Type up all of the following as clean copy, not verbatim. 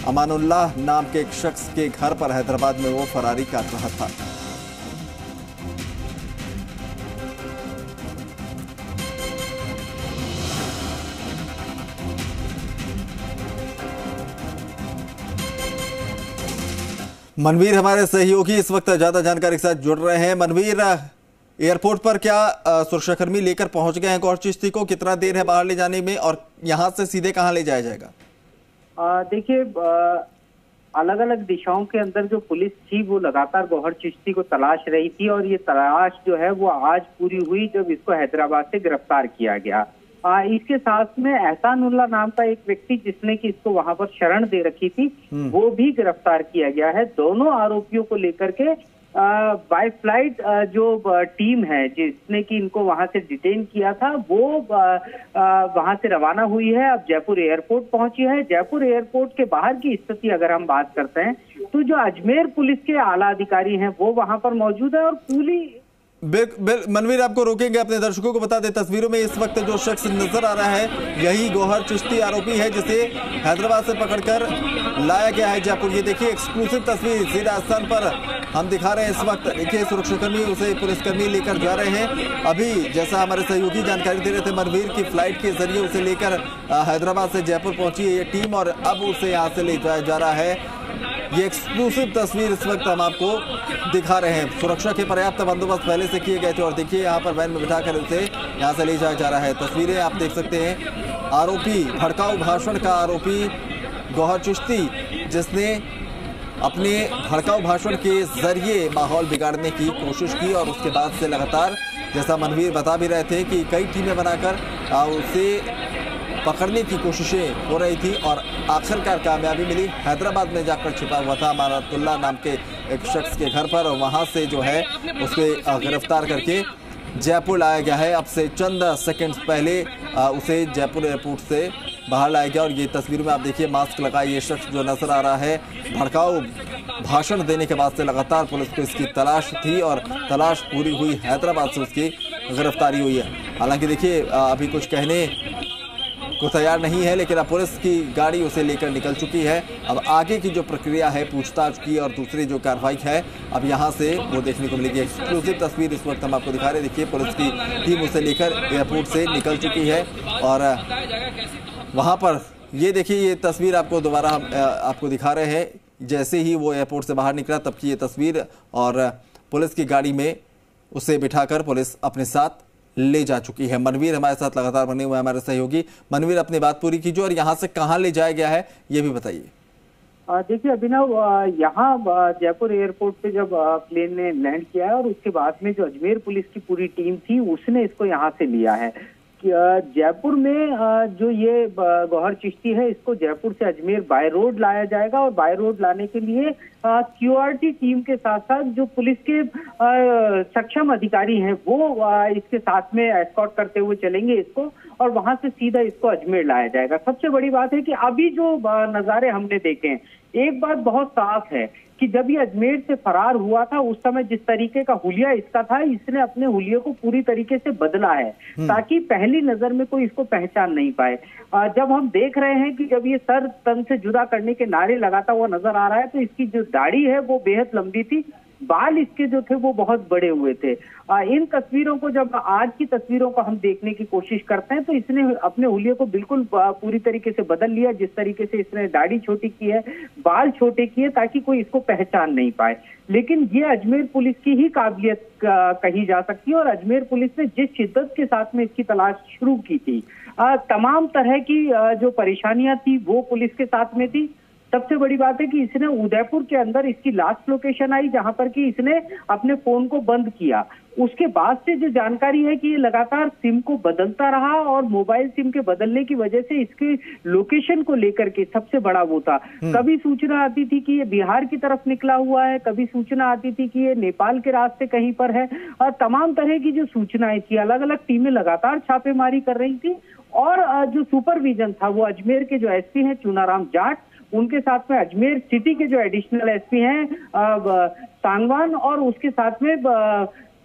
अमानुल्लाह नाम के एक शख्स के घर पर हैदराबाद में वो फरारी काट रहा था। मनवीर हमारे सहयोगी इस वक्त ज्यादा जानकारी के साथ जुड़ रहे हैं। मनवीर, एयरपोर्ट पर क्या सुरक्षाकर्मी लेकर पहुंच गए हैं गौहर चिश्ती को? कितना देर है बाहर ले जाने में और यहां से सीधे कहां ले जाया जाएगा? देखिए, अलग अलग दिशाओं के अंदर जो पुलिस थी वो लगातार गौहर चिश्ती को तलाश रही थी और ये तलाश जो है वो आज पूरी हुई जब इसको हैदराबाद से गिरफ्तार किया गया। इसके साथ में एहसानुल्लाह नाम का एक व्यक्ति जिसने कि इसको वहां पर शरण दे रखी थी वो भी गिरफ्तार किया गया है। दोनों आरोपियों को लेकर के बाय फ्लाइट जो टीम है जिसने कि इनको वहां से डिटेन किया था वो वहां से रवाना हुई है, अब जयपुर एयरपोर्ट पहुंची है। जयपुर एयरपोर्ट के बाहर की स्थिति अगर हम बात करते हैं तो जो अजमेर पुलिस के आला अधिकारी हैं वो वहां पर मौजूद है और पूरी मनवीर, आपको रोकेंगे, अपने दर्शकों को बता दें तस्वीरों में इस वक्त जो शख्स नजर आ रहा है यही गौहर चिश्ती आरोपी है जिसे हैदराबाद से पकड़कर लाया गया है जयपुर। ये देखिए एक्सक्लूसिव तस्वीर सीधा स्थान पर हम दिखा रहे हैं इस वक्त। देखिए सुरक्षाकर्मी उसे पुलिसकर्मी लेकर जा रहे हैं। अभी जैसा हमारे सहयोगी जानकारी दे रहे थे मनवीर की फ्लाइट के जरिए उसे लेकर हैदराबाद से जयपुर पहुंची है ये टीम और अब उसे यहाँ से ले जाया जा रहा है। ये एक्सक्लूसिव तस्वीर इस वक्त हम आपको दिखा रहे हैं। सुरक्षा के पर्याप्त बंदोबस्त पहले से किए गए थे और देखिए यहाँ पर वैन में बिठाकर उसे यहाँ से ले जाया जा रहा है। तस्वीरें आप देख सकते हैं। आरोपी, भड़काऊ भाषण का आरोपी गौहर चिश्ती जिसने अपने भड़काऊ भाषण के जरिए माहौल बिगाड़ने की कोशिश की और उसके बाद से लगातार जैसा मनवीर बता भी रहे थे कि कई टीमें बनाकर उसे पकड़ने की कोशिशें हो रही थी और आखिरकार कामयाबी मिली। हैदराबाद में जाकर छिपा हुआ था अमानुल्लाह नाम के एक शख्स के घर पर और वहां से जो है उसे गिरफ्तार करके जयपुर लाया गया है। अब से चंद सेकंड्स पहले उसे जयपुर एयरपोर्ट से बाहर लाया गया और ये तस्वीर में आप देखिए मास्क लगाए ये शख्स जो नजर आ रहा है भड़काऊ भाषण देने के बाद से लगातार पुलिस को इसकी तलाश थी और तलाश पूरी हुई, हैदराबाद से उसकी गिरफ्तारी हुई है। हालांकि देखिए अभी कुछ कहने को तैयार नहीं है लेकिन अब पुलिस की गाड़ी उसे लेकर निकल चुकी है। अब आगे की जो प्रक्रिया है पूछताछ की और दूसरी जो कार्रवाई है अब यहाँ से वो देखने को मिलेगी। एक्सक्लूसिव तस्वीर इस वक्त हम आपको दिखा रहे हैं। देखिए पुलिस की टीम उसे लेकर एयरपोर्ट से निकल चुकी है और वहाँ पर ये देखिए ये तस्वीर आपको दोबारा हम आपको दिखा रहे हैं। जैसे ही वो एयरपोर्ट से बाहर निकला तब की ये तस्वीर और पुलिस की गाड़ी में उसे बिठाकर पुलिस अपने साथ ले जा चुकी है। मनवीर हमारे साथ लगातार बने हुए हमारे सहयोगी। मनवीर अपनी बात पूरी कीजिए और यहाँ से कहाँ ले जाया गया है ये भी बताइए। देखिए अभिनव, यहाँ जयपुर एयरपोर्ट पे जब प्लेन ने लैंड किया है और उसके बाद में जो अजमेर पुलिस की पूरी टीम थी उसने इसको यहाँ से लिया है। जयपुर में जो ये गौहर चिश्ती है इसको जयपुर से अजमेर बाय रोड लाया जाएगा और बाय रोड लाने के लिए क्यूआरटी टीम के साथ साथ जो पुलिस के सक्षम अधिकारी हैं वो इसके साथ में एस्कॉर्ट करते हुए चलेंगे इसको और वहां से सीधा इसको अजमेर लाया जाएगा। सबसे बड़ी बात है कि अभी जो नजारे हमने देखे हैं, एक बात बहुत साफ है कि जब ये अजमेर से फरार हुआ था उस समय जिस तरीके का हुलिया इसका था, इसने अपने हुलिये को पूरी तरीके से बदला है ताकि पहली नजर में कोई इसको पहचान नहीं पाए। जब हम देख रहे हैं कि जब ये सर तन से जुदा करने के नारे लगाता हुआ नजर आ रहा है तो इसकी जो दाढ़ी है वो बेहद लंबी थी, बाल इसके जो थे वो बहुत बड़े हुए थे। इन तस्वीरों को जब आज की तस्वीरों को हम देखने की कोशिश करते हैं तो इसने अपने हुलिये को बिल्कुल पूरी तरीके से बदल लिया। जिस तरीके से इसने दाढ़ी छोटी की है, बाल छोटे किए ताकि कोई इसको पहचान नहीं पाए। लेकिन ये अजमेर पुलिस की ही काबिलियत कही जा सकती है और अजमेर पुलिस ने जिस शिद्दत के साथ में इसकी तलाश शुरू की थी, तमाम तरह की जो परेशानियां थी वो पुलिस के साथ में थी। सबसे बड़ी बात है कि इसने उदयपुर के अंदर इसकी लास्ट लोकेशन आई जहां पर कि इसने अपने फोन को बंद किया। उसके बाद से जो जानकारी है कि ये लगातार सिम को बदलता रहा और मोबाइल सिम के बदलने की वजह से इसके लोकेशन को लेकर के सबसे बड़ा वो था, कभी सूचना आती थी कि ये बिहार की तरफ निकला हुआ है, कभी सूचना आती थी कि ये नेपाल के रास्ते कहीं पर है और तमाम तरह की जो सूचनाएं थी, अलग अलग टीमें लगातार छापेमारी कर रही थी और जो सुपरविजन था वो अजमेर के जो एसपी हैं चुनाराम जाट, उनके साथ में अजमेर सिटी के जो एडिशनल एसपी हैं सांगवान और उसके साथ में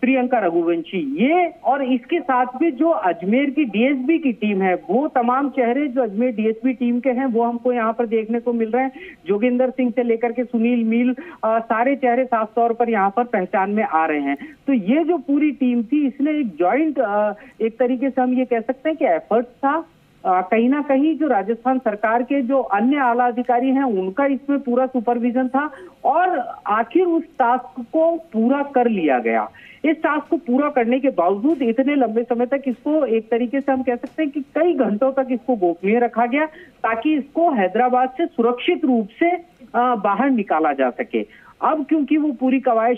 प्रियंका रघुवंशी, ये और इसके साथ में जो अजमेर की डीएसपी की टीम है, वो तमाम चेहरे जो अजमेर डीएसपी टीम के हैं वो हमको यहाँ पर देखने को मिल रहे हैं। जोगिंदर सिंह से लेकर के सुनील मील, सारे चेहरे साफ तौर पर यहाँ पर पहचान में आ रहे हैं। तो ये जो पूरी टीम थी, इसने एक जॉइंट एक तरीके से हम ये कह सकते हैं कि एफर्ट था। कहीं ना कहीं जो राजस्थान सरकार के जो अन्य आला अधिकारी हैं उनका इसमें पूरा सुपरविजन था और आखिर उस टास्क को पूरा कर लिया गया। इस टास्क को पूरा करने के बावजूद इतने लंबे समय तक इसको एक तरीके से हम कह सकते हैं कि कई घंटों तक इसको गोपनीय रखा गया ताकि इसको हैदराबाद से सुरक्षित रूप से बाहर निकाला जा सके। अब क्योंकि वो पूरी कवायद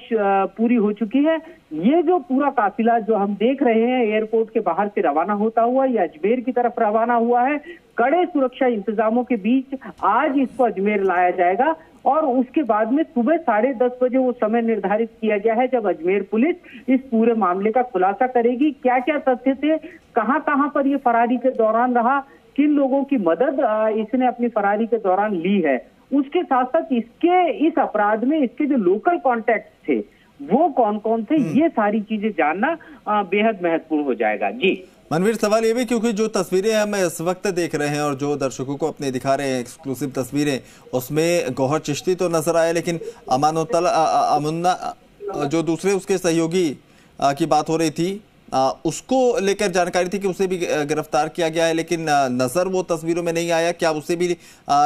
पूरी हो चुकी है, ये जो पूरा काफिला जो हम देख रहे हैं एयरपोर्ट के बाहर से रवाना होता हुआ या अजमेर की तरफ रवाना हुआ है, कड़े सुरक्षा इंतजामों के बीच आज इसको अजमेर लाया जाएगा और उसके बाद में सुबह 10:30 बजे वो समय निर्धारित किया गया है जब अजमेर पुलिस इस पूरे मामले का खुलासा करेगी। क्या क्या तथ्य थे, कहां कहां पर ये फरारी के दौरान रहा, किन लोगों की मदद इसने अपनी फरारी के दौरान ली है, उसके साथ साथ इसके इस अपराध में इसके जो लोकल कॉन्टैक्ट थे वो कौन कौन थे, ये सारी चीजें जानना बेहद महत्वपूर्ण हो जाएगा। जी मनवीर, सवाल ये भी क्योंकि जो तस्वीरें हम इस वक्त देख रहे हैं और जो दर्शकों को अपने दिखा रहे हैं एक्सक्लूसिव तस्वीरें, उसमें गौहर चिश्ती तो नजर आया, लेकिन अमुन्ना जो दूसरे उसके सहयोगी की बात हो रही थी, उसको लेकर जानकारी थी कि उसे भी गिरफ्तार किया गया है, लेकिन नजर वो तस्वीरों में नहीं आया। क्या उसे भी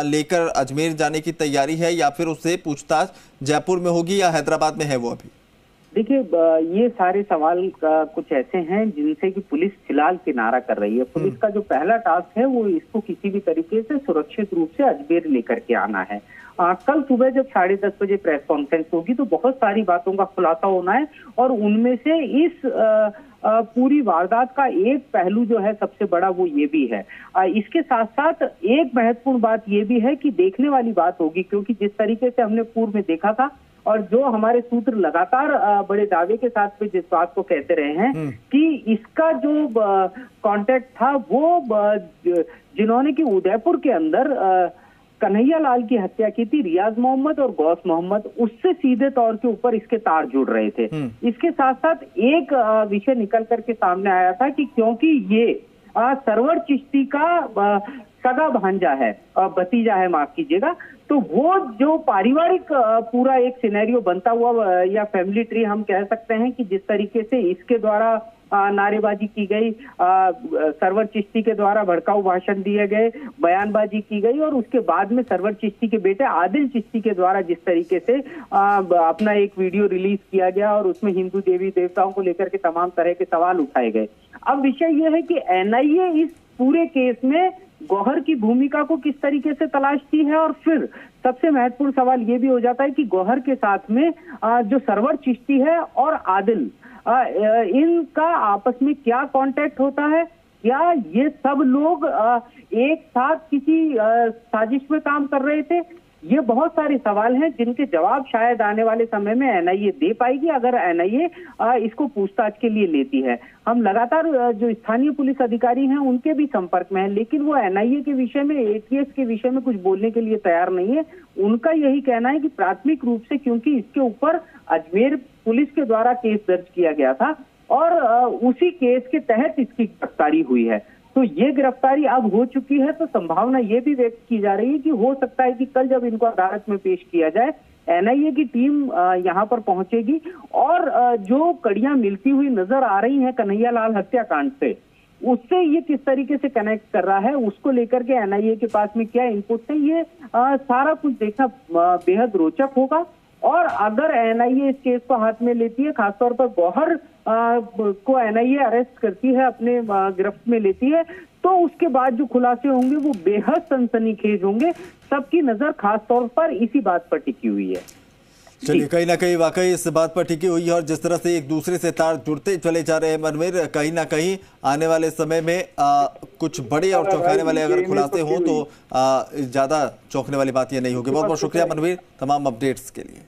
लेकर अजमेर जाने की तैयारी है या फिर उससे पूछताछ जयपुर में होगी या हैदराबाद में है वो अभी? देखिए, ये सारे सवाल कुछ ऐसे हैं जिनसे कि पुलिस फिलहाल किनारा कर रही है। पुलिस का जो पहला टास्क है वो इसको किसी भी तरीके से सुरक्षित रूप से अजमेर लेकर के आना है। कल सुबह जब 10:30 बजे प्रेस कॉन्फ्रेंस होगी तो बहुत सारी बातों का खुलासा होना है और उनमें से इस पूरी वारदात का एक पहलू जो है सबसे बड़ा वो ये भी है। इसके साथ साथ एक महत्वपूर्ण बात ये भी है कि देखने वाली बात होगी, क्योंकि जिस तरीके से हमने पूर्व में देखा था और जो हमारे सूत्र लगातार बड़े दावे के साथ में जिस बात को कहते रहे हैं कि इसका जो कांटेक्ट था वो जिन्होंने कि उदयपुर के अंदर कन्हैया लाल की हत्या की थी, रियाज मोहम्मद और गौस मोहम्मद, उससे सीधे तौर के ऊपर इसके तार जुड़ रहे थे। इसके साथ साथ एक विषय निकल करके सामने आया था कि क्योंकि ये सरवर चिश्ती का सगा भांजा है, भतीजा है, माफ कीजिएगा, तो वो जो पारिवारिक पूरा एक सिनेरियो बनता हुआ या फैमिली ट्री हम कह सकते हैं कि जिस तरीके से इसके द्वारा नारेबाजी की गई, सरवर चिश्ती के द्वारा भड़काऊ भाषण दिए गए, बयानबाजी की गई और उसके बाद में सरवर चिश्ती के बेटे आदिल चिश्ती के द्वारा जिस तरीके से अपना एक वीडियो रिलीज किया गया और उसमें हिंदू देवी देवताओं को लेकर के तमाम तरह के सवाल उठाए गए। अब विषय यह है कि एनआईए इस पूरे केस में गौहर की भूमिका को किस तरीके से तलाशती है और फिर सबसे महत्वपूर्ण सवाल ये भी हो जाता है कि गौहर के साथ में जो सरवर चिश्ती है और आदिल, इनका आपस में क्या कांटेक्ट होता है, क्या ये सब लोग एक साथ किसी साजिश में काम कर रहे थे, ये बहुत सारे सवाल हैं जिनके जवाब शायद आने वाले समय में एनआईए दे पाएगी अगर एनआईए इसको पूछताछ के लिए लेती है। हम लगातार जो स्थानीय पुलिस अधिकारी हैं उनके भी संपर्क में हैं, लेकिन वो एनआईए के विषय में, एटीएस के विषय में कुछ बोलने के लिए तैयार नहीं है। उनका यही कहना है कि प्राथमिक रूप से क्योंकि इसके ऊपर अजमेर पुलिस के द्वारा केस दर्ज किया गया था और उसी केस के तहत इसकी गिरफ्तारी हुई है, तो ये गिरफ्तारी अब हो चुकी है, तो संभावना ये भी व्यक्त की जा रही है कि हो सकता है कि कल जब इनको अदालत में पेश किया जाए, एनआईए की टीम यहाँ पर पहुंचेगी और जो कड़ियां मिलती हुई नजर आ रही हैं कन्हैया लाल हत्याकांड से, उससे ये किस तरीके से कनेक्ट कर रहा है, उसको लेकर के एनआईए के पास में क्या इनपुट है, ये सारा कुछ देखना बेहद रोचक होगा। और अगर एनआईए इस केस को हाथ में लेती है, खासतौर पर गौहर को एनआईए अरेस्ट करती है, अपने गिरफ्त में लेती है, तो उसके बाद जो खुलासे होंगे वो बेहद सनसनीखेज होंगे। सबकी नजर खासतौर पर इसी बात पर टिकी हुई है। चलिए, कहीं ना कहीं वाकई इस बात पर टिकी हुई है और जिस तरह से एक दूसरे से तार जुड़ते चले जा रहे हैं मनवीर, कहीं ना कहीं आने वाले समय में कुछ बड़े और चौंकाने वाले अगर खुलासे हों तो ज्यादा चौंकने वाली बात यह नहीं होगी। बहुत बहुत शुक्रिया मनवीर तमाम अपडेट्स के लिए।